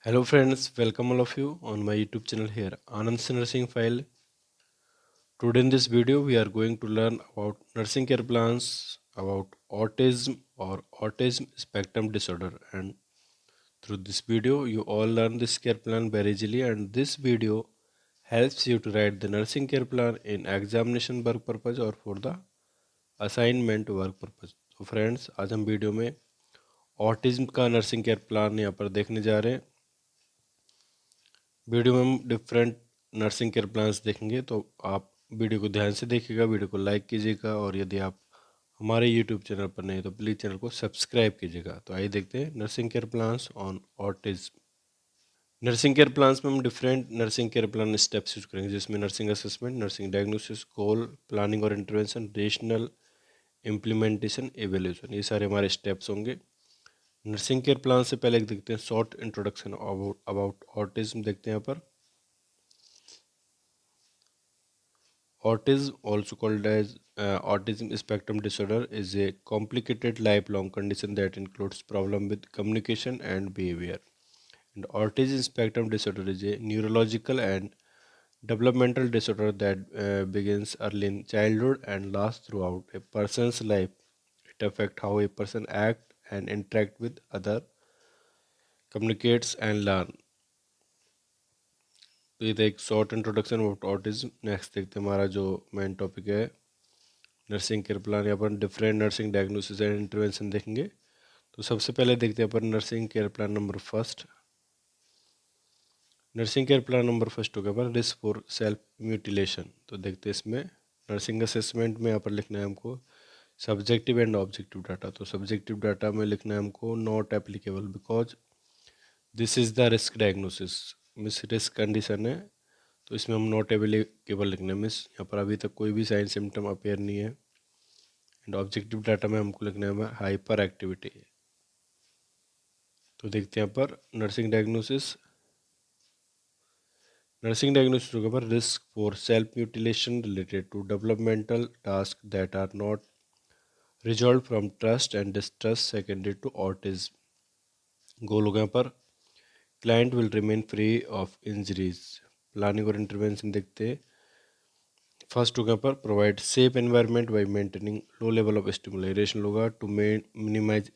Hello friends, welcome all of you on my YouTube channel here, Anand's Nursing File. Today in this video, we are going to learn about nursing care plans, about autism or autism spectrum disorder. And through this video, you all learn this care plan very easily. And this video helps you to write the nursing care plan in examination work purpose or for the assignment work purpose. तो friends आज हम video में autism का nursing care plan यहाँ पर देखने जा रहे हैं। वीडियो में हम डिफरेंट नर्सिंग केयर प्लान्स देखेंगे, तो आप वीडियो को ध्यान से देखिएगा, वीडियो को लाइक कीजिएगा और यदि आप हमारे यूट्यूब चैनल पर नहीं तो प्लीज़ चैनल को सब्सक्राइब कीजिएगा। तो आइए देखते हैं nursing care plans on autism. Nursing care plans में हम different nursing care plan steps use करेंगे, जिसमें नर्सिंग असेसमेंट, नर्सिंग डायग्नोसिस, गोल, प्लानिंग और इंटरवेंशन, रेशनल, इम्प्लीमेंटेशन, एवेल्यूशन, ये सारे हमारे स्टेप्स होंगे। नर्सिंग केयर प्लान से पहले देखते हैं शॉर्ट इंट्रोडक्शन अबाउट ऑटिज्म। देखते हैं यहाँ पर autism, also called as autism spectrum disorder, is a complicated lifelong condition that includes problem with communication and behavior. And autism spectrum disorder is a neurological and developmental disorder that begins early in childhood and lasts throughout a person's life. It affects how a person act and interact with other, communicates and learn. तो ये था एक short introduction about autism. Next देखते हैं हमारा जो main topic है nursing care plan. यहाँ पर different nursing diagnosis and intervention देखेंगे। तो सबसे पहले देखते हैं अपन nursing care plan number first. Nursing care plan number first होगा पर रिस्क फॉर सेल्फ म्यूटिलेशन। तो देखते हैं इसमें नर्सिंग असेसमेंट में यहाँ पर लिखना है हमको सब्जेक्टिव एंड ऑब्जेक्टिव डाटा। तो सब्जेक्टिव डाटा में लिखना है हमको not applicable because this is the risk diagnosis, miss risk condition है, तो इसमें हम नॉट एप्लीकेबल लिखना है, मिस यहाँ पर अभी तक कोई भी साइन सिम्टम अपेयर नहीं है। एंड ऑब्जेक्टिव डाटा में हमको लिखना है हाइपर एक्टिविटी। तो देखते हैं यहाँ पर नर्सिंग डायग्नोसिस। नर्सिंग डायग्नोसिस होगा पर risk for self mutilation related to developmental task that are not resolve from trust and distrust secondary to autism. Goal होगा यहाँ पर client will remain free of injuries. Planning और intervention देखते हैं। First होगा पर provide safe environment by maintaining low level of stimuli. Rational होगा to minimise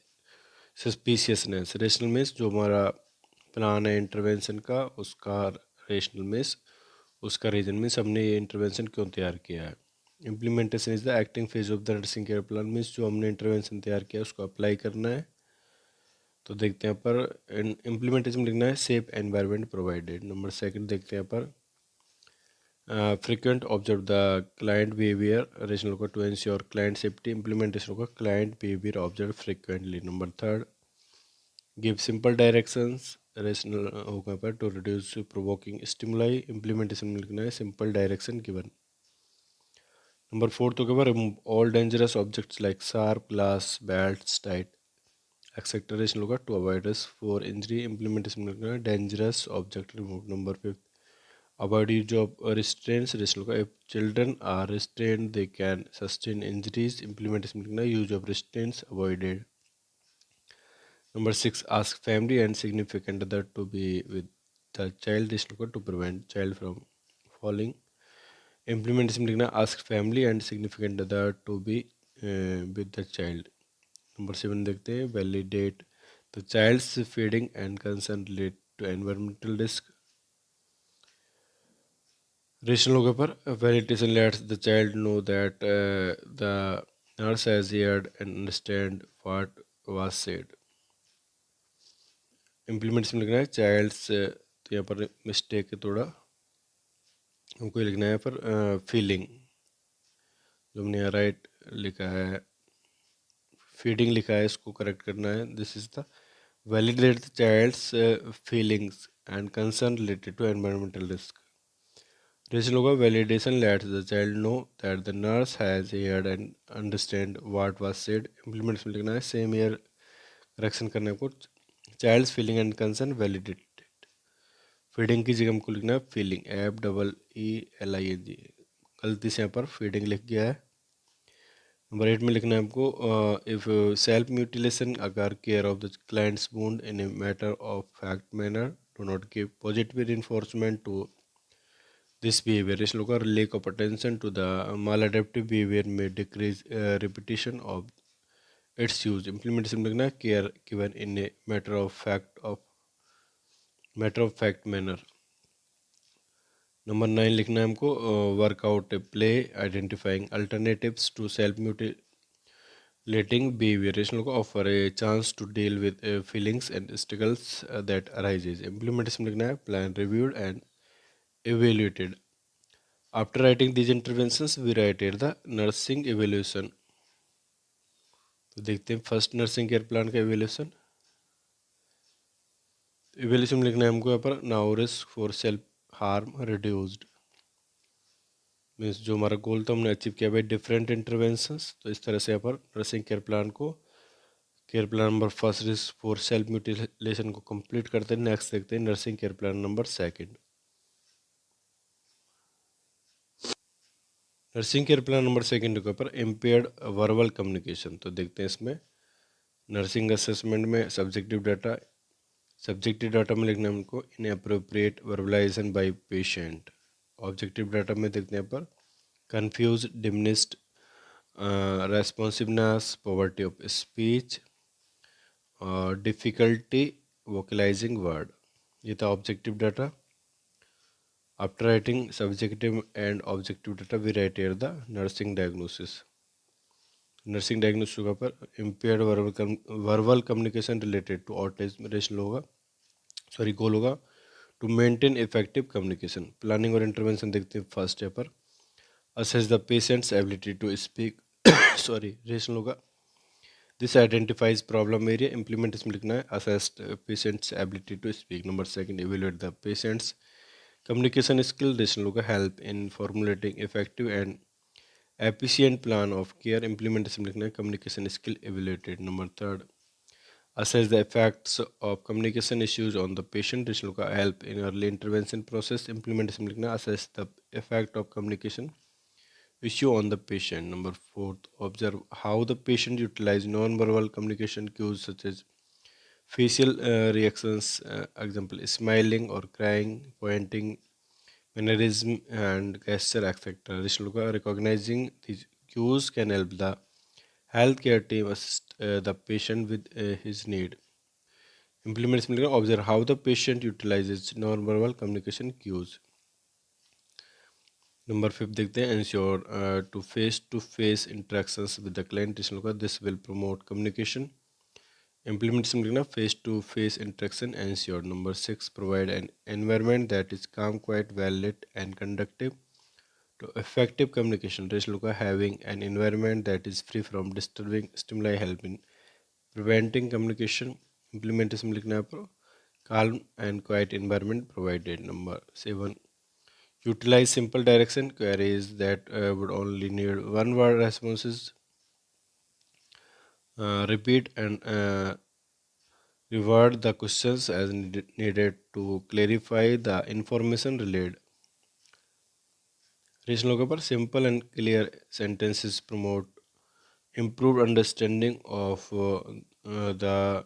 suspiciousness. Rational means जो हमारा प्लान है इंटरवेंशन का, उसका रेशनल मीन्स उसका रीजन मीन्स हमने ये इंटरवेंशन क्यों तैयार किया है। Implementation is the acting phase of the nursing care plan means जो हमने इंटरवेंशन तैयार किया उसको अप्लाई करना है। तो देखते हैं पर इम्प्लीमेंटेशन लिखना है safe environment provided. Number second देखते हैं पर frequent observe the client behavior. Rational होगा to ensure client safety. Implementation होगा client behavior observed frequently. Number third, give simple directions. Rational होगा पर to reduce provoking stimuli. Implementation में लिखना है simple direction given. Number fourth होगा पर remove all dangerous objects like sharp glass, belts, tight, etc. Rational होगा to avoid risk for injury. Implementation में लिखना है dangerous object remove. Number fifth, avoid use of restraints. Rational का if children are restrained they can sustain injuries. Implementation लिखना है use of restraints avoided. Number six, ask family and significant other to be with the child. Rational का to prevent child from falling. Implementation लिखना है ask family and significant other to be with the child. Number seven देखते हैं validate the child's feeding and concern related to environmental risk. Rational होगा पर validation lets the child know that the nurse has heard and understand what was said. Implementation लिखना है child's तो यहाँ पर mistake है थोड़ा, हमको ये लिखना है पर फीलिंग, जो हमने यहाँ राइट लिखा है फीडिंग लिखा है इसको करेक्ट करना है। This is the validate the child's feelings and concern related to environmental risk. Reason होगा validation lets the child know that the nurse has heard and understand what was said. Implements में लिखना है same year correction करने को child's feeling and concern validated. Feeding की जगह हमको लिखना है फीलिंग, FEELING। गलती से यहाँ पर फीडिंग लिख गया है। नंबर 8 में लिखना है हमको इफ सेल्फ म्यूटिलेशन अगर care of the clients wound in a matter of fact manner do not give positive reinforcement to this behavior. Is look at lack of attention to the maladaptive behavior may decrease repetition of its use. Implementation लिखना है care given in a matter of fact manner. Number 9 लिखना है हमको work out play identifying alternatives to self mutilating behavior. इस लोग को offer a chance to deal with feelings and struggles that arises. Implementation लिखना है plan reviewed and evaluated. After writing these interventions, we write here the nursing evaluation. तो देखते हैं first nursing care plan का evaluation. evaluation लिखना है हमको यहाँ पर now risk for self harm reduced. Means जो हमारा गोल था हमने अचीव किया भाई डिफरेंट इंटरवेंशंस. तो इस तरह से यहाँ पर नर्सिंग केयर प्लान को care plan number first risk for self mutilation को कंप्लीट करते हैं. नेक्स्ट देखते हैं nursing care plan number second. Nursing care plan number second के ऊपर इम्पेयर्ड वर्बल कम्युनिकेशन. तो देखते हैं इसमें नर्सिंग असेसमेंट में सब्जेक्टिव डाटा में लिखना है हमको inappropriate verbalisation by patient. Objective data में देखते हैं पर confuse diminished responsiveness poverty of speech difficulty वोकलाइजिंग word. ये था objective data. After writing subjective and objective data, we write here the nursing diagnosis. Nursing diagnosis का पर impaired verbal communication related to autism rational होगा गोल होगा to maintain effective communication. Planning और intervention देखते हैं first है पर assess the patient's ability to speak. Rational होगा this identifies problem area. Implement इसमें लिखना है assess patient's ability to speak. Number second, evaluate the patient's communication skill. Rational होगा help in formulating effective and efficient plan of care. Implementation लिखना है communication skill evaluated. Number third, assess the effects of communication issues on the patient. Rational होगा help in early intervention process. Implementation लिखना है assess the effect of communication issue on the patient. Number fourth, observe how the patient utilize non-verbal communication cues such as facial reactions, example smiling or crying, pointing, mannerism and gesture, etc. Recognizing these cues can help the healthcare team assist the patient with his need. Implementation observe how the patient utilizes non-verbal communication cues. Number 5 देखते हैं ensure to face interactions with the client. This will promote communication. Implementation लिखना face to face interaction ensure. Number 6, provide an environment that is calm, quiet, well lit and conducive to effective communication. Rational having an environment that is free from disturbing stimuli help in preventing communication. Implementation लिखना है पर calm and quiet environment provided. Number 7, utilize simple direction queries that would only need one word responses. Repeat and reword the questions as needed to clarify the information relayed. Rational के पर simple and clear sentences promote improved understanding of the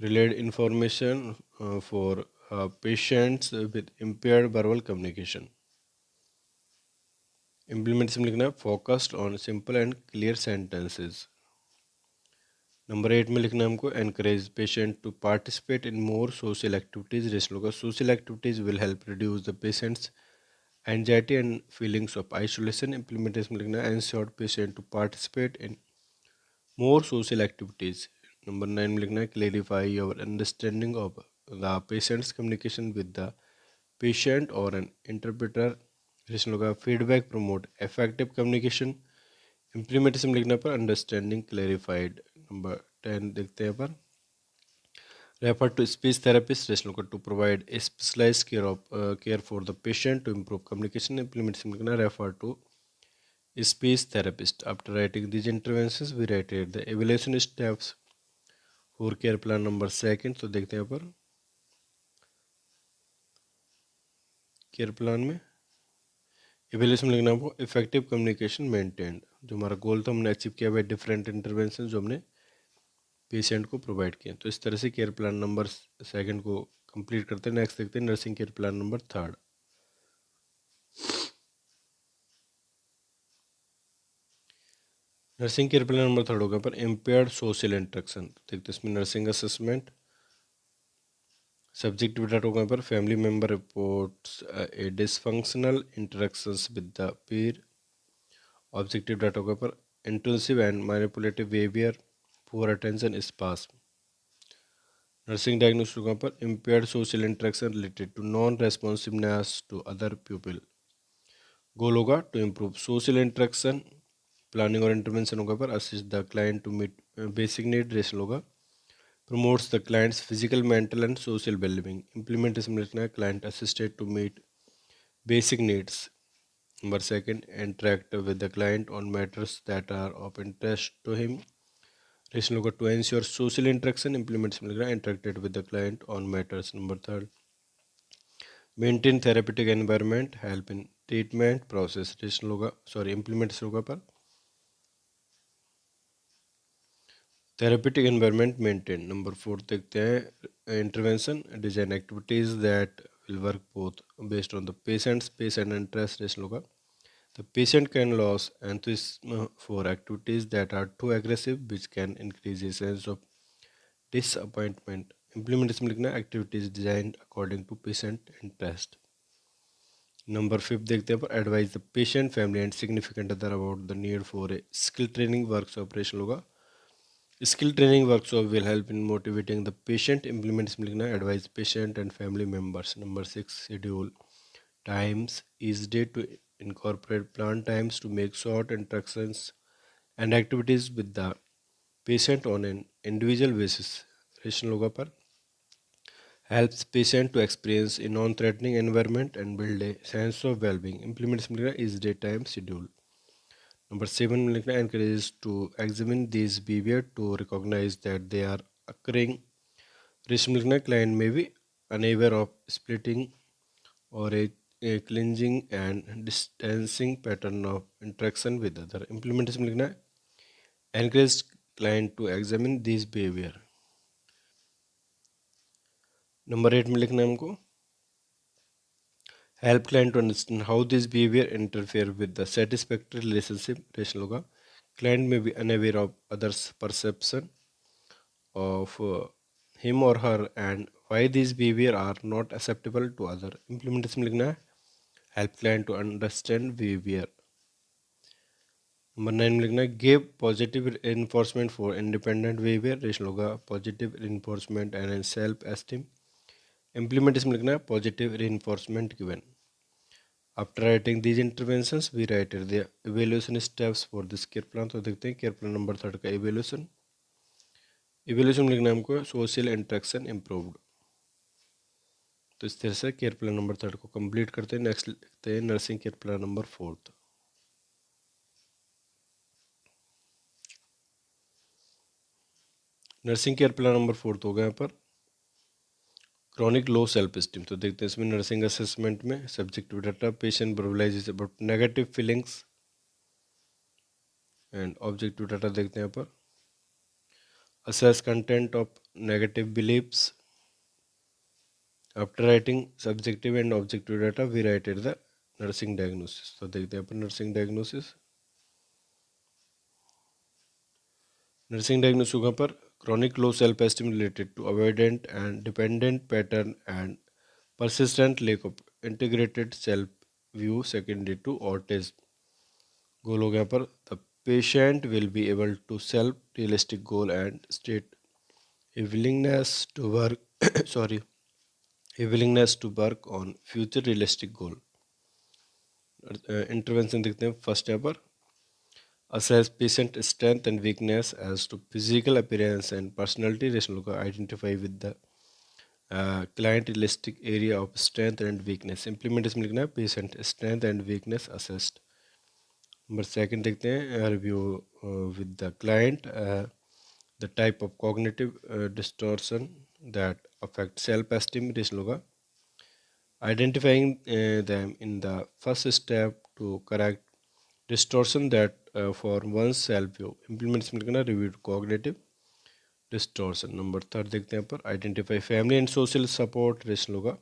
relayed information for patients with impaired verbal communication. Implementation लिखना है focused on simple and clear sentences. Number 8 में लिखना है हमको encourage patient to participate in more social activities. Rational का social activities will help reduce the patient's anxiety and feelings of isolation. Implementation में लिखना है ensure patient to participate in more social activities. Number 9 में लिखना है clarify your understanding of the patient's communication with the patient or an interpreter. Rational का feedback promote effective communication. Implementation लिखना पर understanding clarified. Number 10 देखते हैं पर refer to speech therapist. Rational को to provide specialised care for the patient to improve communication. Implementation लिखना refer to speech therapist. After writing these interventions we write the evaluation steps for care plan number second. तो देखते हैं पर care plan में evolution लिखना वो effective communication maintained. जो हमारा गोल था हमने अचीव किया बाय डिफरेंट इंटरवेंशन जो हमने पेशेंट को प्रोवाइड किए. तो इस तरह से केयर प्लान नंबर सेकंड को कंप्लीट करते हैं। नेक्स्ट देखते हैं nursing care plan number 3। Nursing care plan number 3 होगा पर इम्पेयर्ड सोशल इंटरेक्शन। देखते हैं इसमें नर्सिंग असेसमेंट, सब्जेक्टिव डाटा होगा पर family member reports a dysfunctional interactions with the peer. Objective data होगा पर intensive and manipulative behaviour, poor attention इस पास। नर्सिंग डायग्नोसिस होगा पर impaired social interaction related to non responsiveness to other people. Goal होगा to improve social interaction. Planning और intervention होगा पर assist the client to meet basic need. Rational होगा promotes the client's physical mental and social wellbeing. Implementation में लिखना है client assisted to meet basic needs. Number second, interact with the client on matters that are of interest to him. Rational होगा to ensure social interaction. Implementation में लिखना है interacted with the client on matters. Number third, maintain therapeutic environment, help in treatment process. Rational होगा implementation होगा पर therapeutic environment maintain. Number 4 देखते हैं intervention, design activities that will work both based on the patient interest. Rational होगा the patient can lose enthusiasm for activities that are too aggressive, which can increase a sense of disappointment. Implementation में लिखना activities designed according to patient interest. Number 5 देखते हैं पर advise the patient family and significant other about the need for a skill training workshop. Operation होगा skill training workshop will help in motivating the patient. Implementation में लिखना advise patient and family members. Number 6, schedule times each day to incorporate plan times to make short interactions and activities with the patient on an individual basis. Rational होगा पर helps patient to experience a non-threatening environment and build a sense of well-being. Implementation में लिखना is daytime schedule. Number 7 में लिखना encourages to examine these behavior to recognize that they are occurring. Rational में लिखना client may be unaware of splitting or a cleansing and distancing pattern of interaction with other. Implementation में लिखना है encourage client to examine these behavior. Number 8 में लिखना है हमको help client to understand how this behavior interfere with the satisfactory relationship. Rational होगा client may be unaware of others perception of him or her and why these behavior are not acceptable to other. Implementation में लिखना है help client to understand behavior. Number 9 में लिखना है give positive reinforcement for independent behaviour. Rationale होगा positive reinforcement and self esteem. Implementation में लिखना है positive reinforcement given. After writing these interventions we writed the evaluation steps for this care plan. तो देखते हैं केयर प्लान नंबर 3 का evaluation. Evaluation में लिखना है हमको सोशल इंटरेक्शन इम्प्रूव्ड। तो इस तरह से केयर प्लान नंबर 3 को कंप्लीट करते हैं। नेक्स्ट लिखते हैं nursing care plan number 4। Nursing care plan number 4 हो गया यहाँ पर क्रॉनिक लो सेल्फ एस्टीम। तो देखते हैं इसमें नर्सिंग असेसमेंट में subjective data, patient verbalises about negative feelings and objective data देखते हैं यहाँ पर assess content of negative believes. After writing subjective and objective data we writed the nursing diagnosis. तो देखते हैं अपन नर्सिंग डायग्नोसिस। नर्सिंग डायग्नोसिस होगा पर chronic low self-esteem related to avoidant and dependent pattern and persistent lack of integrated self-view secondary to autism. गोल हो गया पर the patient will be able to self realistic goal and state a willingness to work sorry a willingness to work on future realistic goal. Intervention देखते हैं first यहाँ पर assess patient strength and weakness as to physical appearance and personality. Rational को identify with the client realistic area of strength and weakness. Implementation में लिखना है patient strength and weakness assessed. Number second देखते हैं review with the client the type of cognitive distortion that affect self esteem. Rational होगा identifying them in the first step to correct distortion that for one's self view. Implementation में लिखना reviewed cognitive distortion. Number third देखते हैं यहाँ पर identify family and social support rational होगा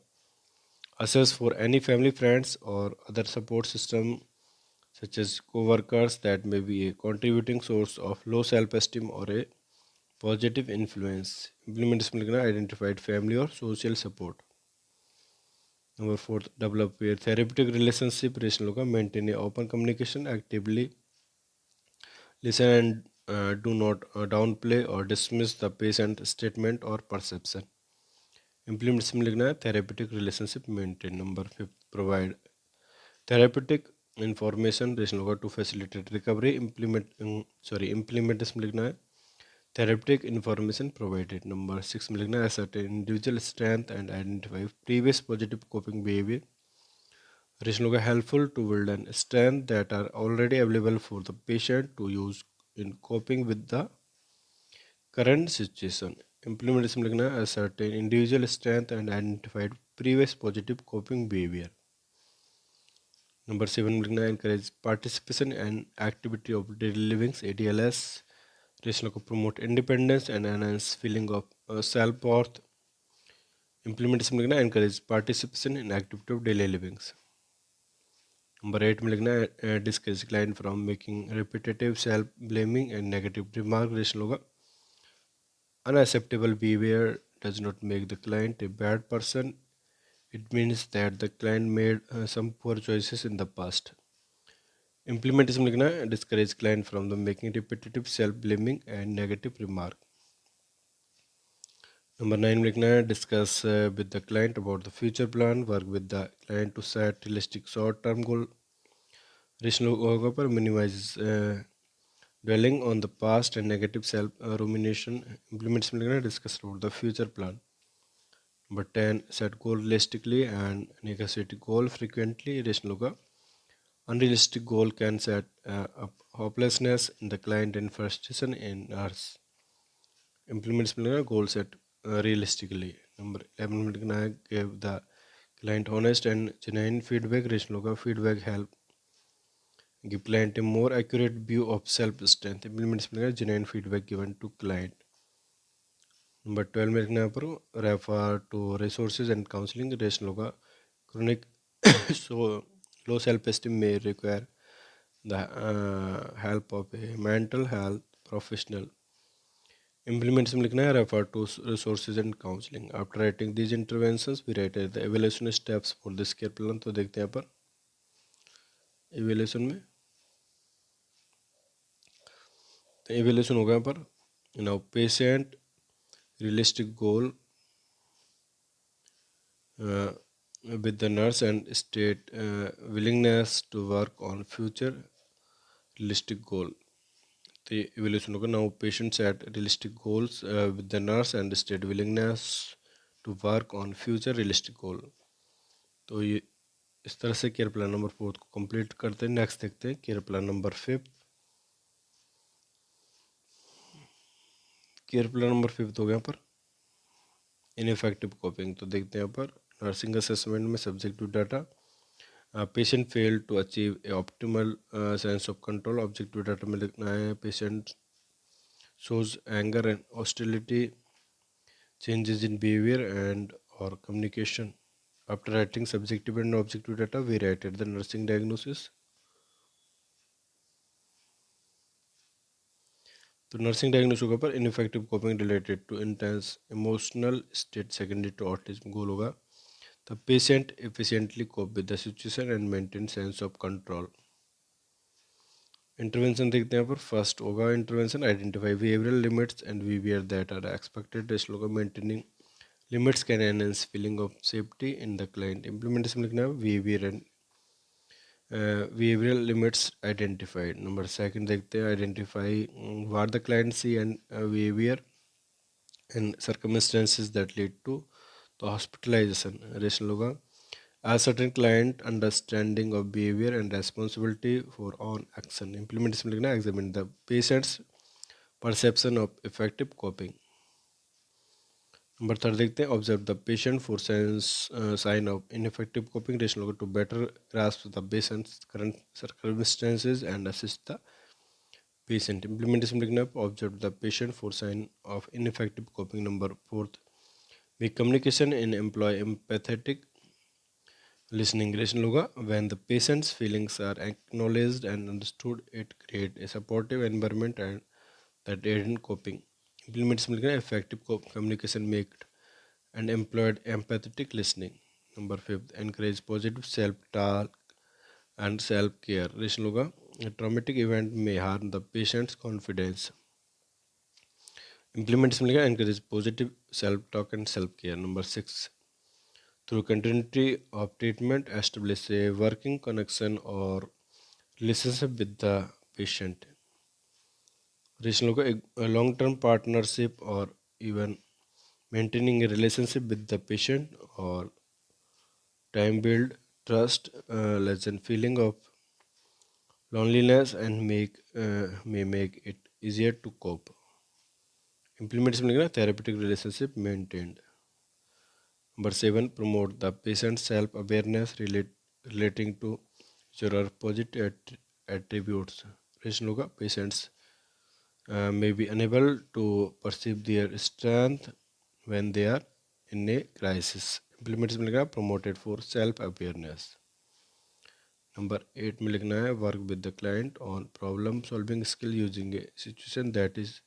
assess for any family friends or other support system such as co-workers that may be a contributing source of low self-esteem or a positive influence. Implement इसमें लिखना identified family or social support. Number four, develop a therapeutic relationship relation होगा maintain a open communication, actively listen and do not downplay or dismiss the patient statement or perception. Implement इसमें लिखना है therapeutic relationship maintain. Number fifth, provide therapeutic information relation होगा to facilitate recovery. Implement इसमें लिखना है therapeutic information provided. Number six में लिखना है ascertain individual strength and identify previous positive coping behavior relation होगा helpful to build an strength that are already available for the patient to use in coping with the current situation. Implement इसमें लिखना है ascertain individual strength and identified previous positive coping behavior. Number seven में लिखना है encourage participation and activity of daily livings ADLS relation को promote independence and enhance feeling of self-worth. Implement इसमें लिखना है encourage participation in activity of daily livings. Number eight में लिखना है discourage client from making repetitive self-blaming and negative remark relation होगा unacceptable behavior does not make the client a bad person. It means that the client made some poor choices in the past. Implement इसमें लिखना है discourage client from the making repetitive self-blaming and negative remark. Number nine में लिखना है discuss with the client about the future plan. Work with the client to set realistic short-term goal. Relation होगा पर minimize dwelling on the past and negative self-rumination. Implement इसमें लिखना है discuss about the future plan. Number 10, set goal realistically and negotiate goal frequently. Relation होगा unrealistic goal can set up hopelessness in the client and frustration in us. Implement इसमें लिखना है goal set realistically. Number 11 में लिखना है give the client honest and genuine feedback. Relation होगा feedback help give client a more accurate view of self strength. Implement इसमें लिखना है genuine feedback given to client. Number 12 में लिखना है पर refer to resources and counseling. Relation होगा chronic so low self-esteem may require the help of a mental health professional. Implements में लिखना है refer to resources and counseling. After writing these interventions, we write the evaluation steps for this care plan. तो देखते हैं यहाँ पर evaluation में evaluation होगा यहाँ पर now patient realistic goal with the nurse and state willingness to work on future realistic goal. तो ये evaluation होगा now patient set realistic goals with the nurse and state willingness to work on future realistic goal. तो ये इस तरह से care plan number 4 को complete करते हैं. नेक्स्ट देखते हैं care plan number 5. Care plan number 5 हो गया यहाँ पर इनफेक्टिव कॉपिंग. तो देखते हैं यहाँ पर नर्सिंग असेसमेंट में subjective data patient fail to achieve a optimal sense of control. Objective data में लिखना है patient shows anger and hostility, changes in behavior and or communication. After writing subjective and objective data, we write the nursing diagnosis. तो nursing diagnosis होगा पर ineffective coping related to intense emotional state. Secondary to autism goal होगा the patient efficiently cope with the situation and maintain sense of control. Intervention देखते हैं पर first होगा intervention identify behavioural limits and behaviour that are expected. Rest होगा maintaining limits can enhance feeling of safety in the client. Implementation लिखना है behaviour and behavioral limits identified. Number second देखते हैं identify what the client see and behavior and circumstances that lead to the hospitalization. Relation होगा a certain client understanding of behavior and responsibility for own action. Implementation लिखना है examine the patient's perception of effective coping. Number third देखते हैं observe the patient for sign of ineffective coping. Rationale होगा to better grasp the patient's current circumstances and assist the patient. Implementation लिखना है, observe the patient for sign of ineffective coping. Number 4, make communication and employ empathetic listening. Relation होगा, when the patient's feelings are acknowledged and understood, it create a supportive environment and that aid in coping. Implementation लिखना है, effective communication make and employed empathetic listening. Number 5, encourage positive self-talk and self-care. Relation होगा, a traumatic event may harm the patient's confidence. Implementation लिखा, encourage positive self-talk and self-care. Number 6, through continuity of treatment, establish a working connection or relationship with the patient. Relation होगा, a long-term partnership or even maintaining a relationship with the patient or time build trust, lessen feeling of loneliness and may make it easier to cope. Implementation लिखना, therapeutic relationship maintained. Number 7, promote the patient's self-awareness relating to your positive attributes. Relation होगा, patients may be unable to perceive their strength when they are in a crisis. Implementation लिखना, promoted for self-awareness. Number 8 में लिखना है, work with the client on problem solving skill using a situation that is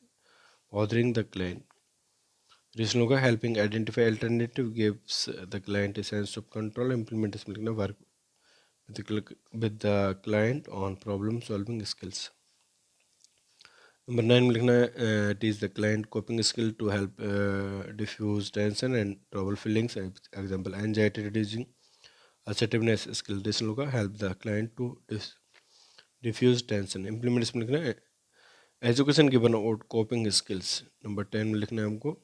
bothering the client. Relation होगा, helping identify alternative gives the client a sense of control. Implementation लिखना, work with the client on problem solving skills. Number 9 में लिखना है, teach the client coping skill to help diffuse tension and trouble feelings. Example, anxiety reducing assertiveness skill. Relation होगा, help the client to diffuse tension. Implementation में लिखना है, education given about coping skills. Number 10 में लिखना है हमको,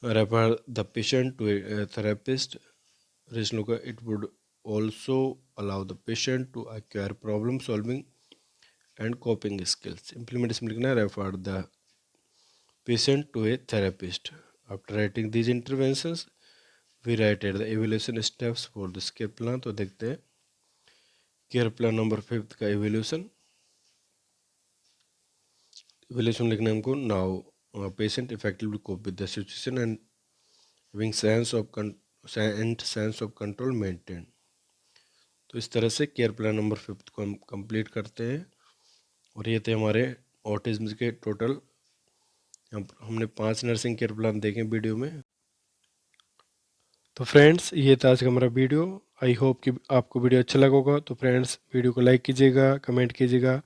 refer the patient to a therapist. Relation होगा, it would also allow the patient to acquire problem solving and coping skills. Implementation में लिखना है, refer the patient to a therapist. After writing these interventions, we write the evaluation steps for this care plan. तो देखते हैं care plan number 5 का evaluation लिखना है हमको, now patient effectively cope with the situation and having sense of control maintained. तो इस तरह से केयर प्लान नंबर 5 को हम कंप्लीट करते हैं। और ये थे हमारे ऑटिज्म के टोटल, हमने 5 नर्सिंग केयर प्लान देखे वीडियो में। तो फ्रेंड्स, ये था आज का हमारा वीडियो। आई होप कि आपको वीडियो अच्छा लगा होगा। तो फ्रेंड्स, वीडियो को लाइक कीजिएगा, कमेंट कीजिएगा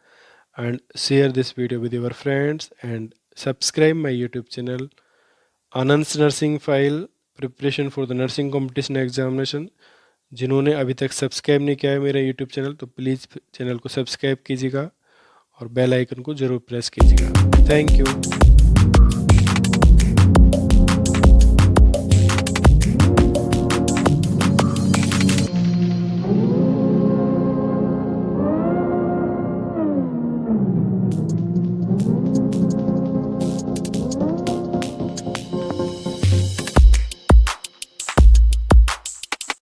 and share this video with your friends and subscribe my YouTube channel Anand's Nursing File Preparation for the Nursing Competition Examination। जिन्होंने अभी तक सब्सक्राइब नहीं किया है मेरा यूट्यूब चैनल, तो प्लीज़ चैनल को सब्सक्राइब कीजिएगा और बेल आइकन को ज़रूर प्रेस कीजिएगा। Thank you.